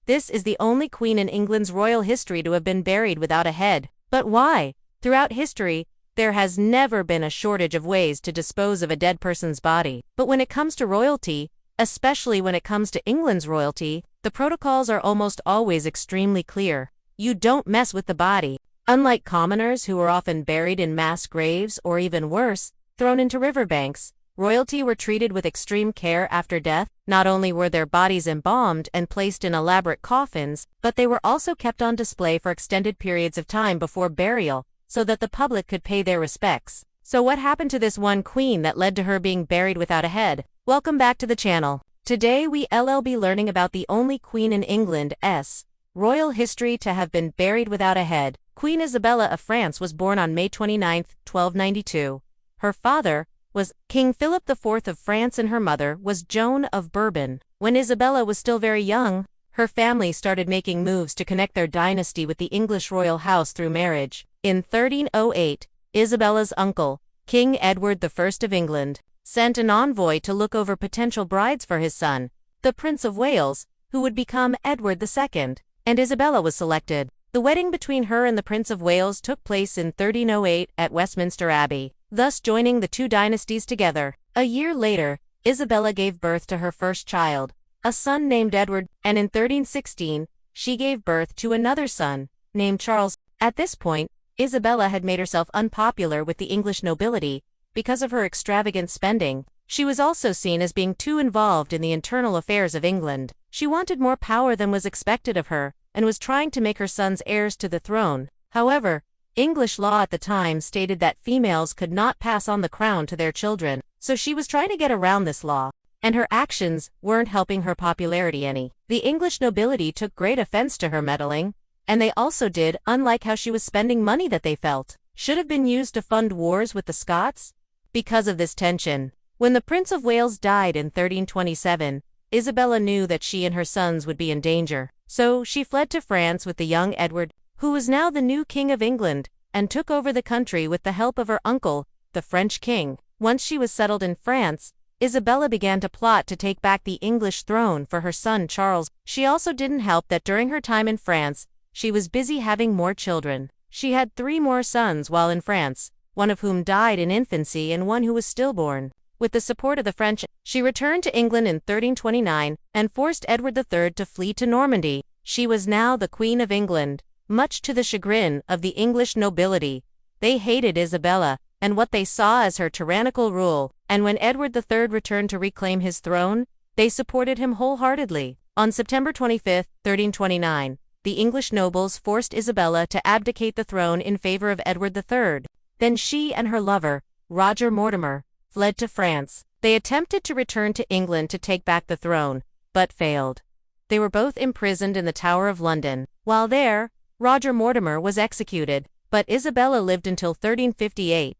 This is the only queen in England's royal history to have been buried without a head. But why? Throughout history, there has never been a shortage of ways to dispose of a dead person's body. But when it comes to royalty, especially when it comes to England's royalty, the protocols are almost always extremely clear. You don't mess with the body. Unlike commoners who were often buried in mass graves or even worse, thrown into riverbanks, royalty were treated with extreme care after death. Not only were their bodies embalmed and placed in elaborate coffins, but they were also kept on display for extended periods of time before burial, so that the public could pay their respects. So what happened to this one queen that led to her being buried without a head? Welcome back to the channel. Today we'll be learning about the only queen in England's royal history to have been buried without a head. Queen Isabella of France was born on May 29, 1292. Her father was King Philip IV of France and her mother was Joan of Bourbon. When Isabella was still very young, her family started making moves to connect their dynasty with the English royal house through marriage. In 1308, Isabella's uncle, King Edward I of England, sent an envoy to look over potential brides for his son, the Prince of Wales, who would become Edward II, and Isabella was selected. The wedding between her and the Prince of Wales took place in 1308 at Westminster Abbey, thus joining the two dynasties together. A year later, Isabella gave birth to her first child, a son named Edward, and in 1316, she gave birth to another son, named Charles. At this point, Isabella had made herself unpopular with the English nobility because of her extravagant spending. She was also seen as being too involved in the internal affairs of England. She wanted more power than was expected of her, and was trying to make her sons heirs to the throne. However, English law at the time stated that females could not pass on the crown to their children, so she was trying to get around this law, and her actions weren't helping her popularity any. The English nobility took great offense to her meddling, and they also did, unlike how she was spending money that they felt should have been used to fund wars with the Scots. Because of this tension, when the Prince of Wales died in 1327, Isabella knew that she and her sons would be in danger. So she fled to France with the young Edward, who was now the new King of England, and took over the country with the help of her uncle, the French king. Once she was settled in France, Isabella began to plot to take back the English throne for her son Charles. She also didn't help that during her time in France, she was busy having more children. She had 3 more sons while in France, one of whom died in infancy and one who was stillborn. With the support of the French, she returned to England in 1329 and forced Edward III to flee to Normandy. She was now the Queen of England, much to the chagrin of the English nobility. They hated Isabella and what they saw as her tyrannical rule, and when Edward III returned to reclaim his throne, they supported him wholeheartedly. On September 25, 1329, the English nobles forced Isabella to abdicate the throne in favor of Edward III. Then she and her lover, Roger Mortimer, fled to France. They attempted to return to England to take back the throne, but failed. They were both imprisoned in the Tower of London. While there, Roger Mortimer was executed, but Isabella lived until 1358.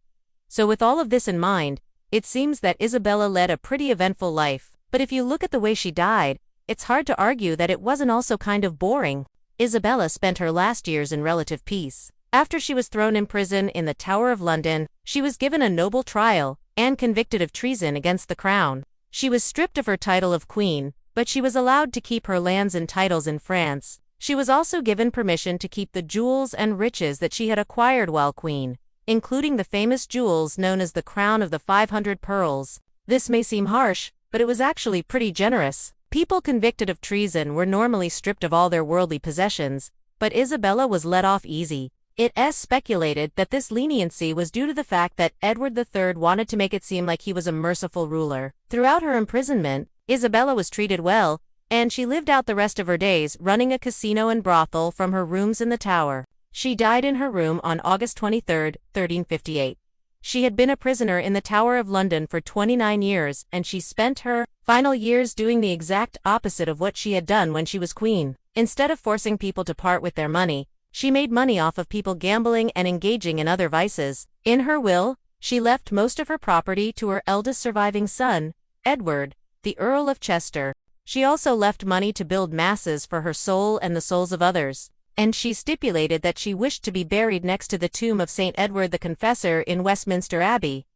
So with all of this in mind, it seems that Isabella led a pretty eventful life. But if you look at the way she died, it's hard to argue that it wasn't also kind of boring. Isabella spent her last years in relative peace. After she was thrown in prison in the Tower of London, she was given a noble trial and convicted of treason against the crown. She was stripped of her title of queen, but she was allowed to keep her lands and titles in France. She was also given permission to keep the jewels and riches that she had acquired while queen, including the famous jewels known as the Crown of the 500 Pearls. This may seem harsh, but it was actually pretty generous. People convicted of treason were normally stripped of all their worldly possessions, but Isabella was let off easy. It is speculated that this leniency was due to the fact that Edward III wanted to make it seem like he was a merciful ruler. Throughout her imprisonment, Isabella was treated well, and she lived out the rest of her days running a casino and brothel from her rooms in the tower. She died in her room on August 23, 1358. She had been a prisoner in the Tower of London for 29 years, and she spent her final years doing the exact opposite of what she had done when she was queen. Instead of forcing people to part with their money, she made money off of people gambling and engaging in other vices. In her will, she left most of her property to her eldest surviving son, Edward, the Earl of Chester. She also left money to build masses for her soul and the souls of others. And she stipulated that she wished to be buried next to the tomb of St. Edward the Confessor in Westminster Abbey.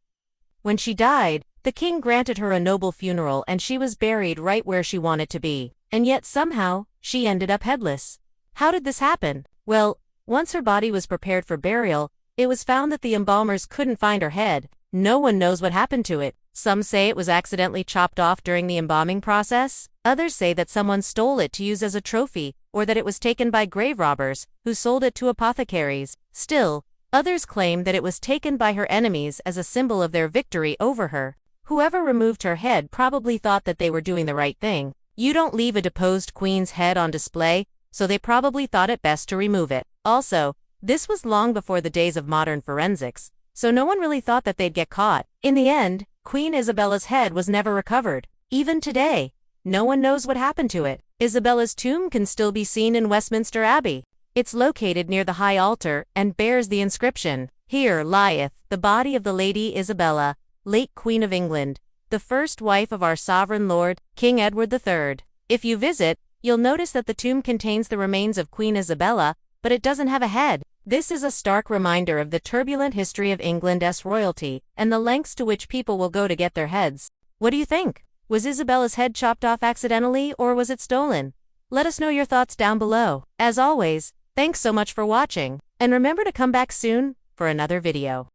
When she died, the king granted her a noble funeral and she was buried right where she wanted to be. and yet somehow, she ended up headless. How did this happen? Well, once her body was prepared for burial, it was found that the embalmers couldn't find her head. No one knows what happened to it. Some say it was accidentally chopped off during the embalming process. Others say that someone stole it to use as a trophy, or that it was taken by grave robbers, who sold it to apothecaries. Still, others claim that it was taken by her enemies as a symbol of their victory over her. Whoever removed her head probably thought that they were doing the right thing. You don't leave a deposed queen's head on display, so they probably thought it best to remove it. Also, this was long before the days of modern forensics, so no one really thought that they'd get caught. In the end, Queen Isabella's head was never recovered. Even today, no one knows what happened to it. Isabella's tomb can still be seen in Westminster Abbey. It's located near the high altar and bears the inscription, "Here lieth the body of the Lady Isabella, late Queen of England, the first wife of our sovereign lord, King Edward III." If you visit, you'll notice that the tomb contains the remains of Queen Isabella, but it doesn't have a head. This is a stark reminder of the turbulent history of England's royalty and the lengths to which people will go to get their heads. What do you think? Was Isabella's head chopped off accidentally, or was it stolen? Let us know your thoughts down below. As always, thanks so much for watching, and remember to come back soon for another video.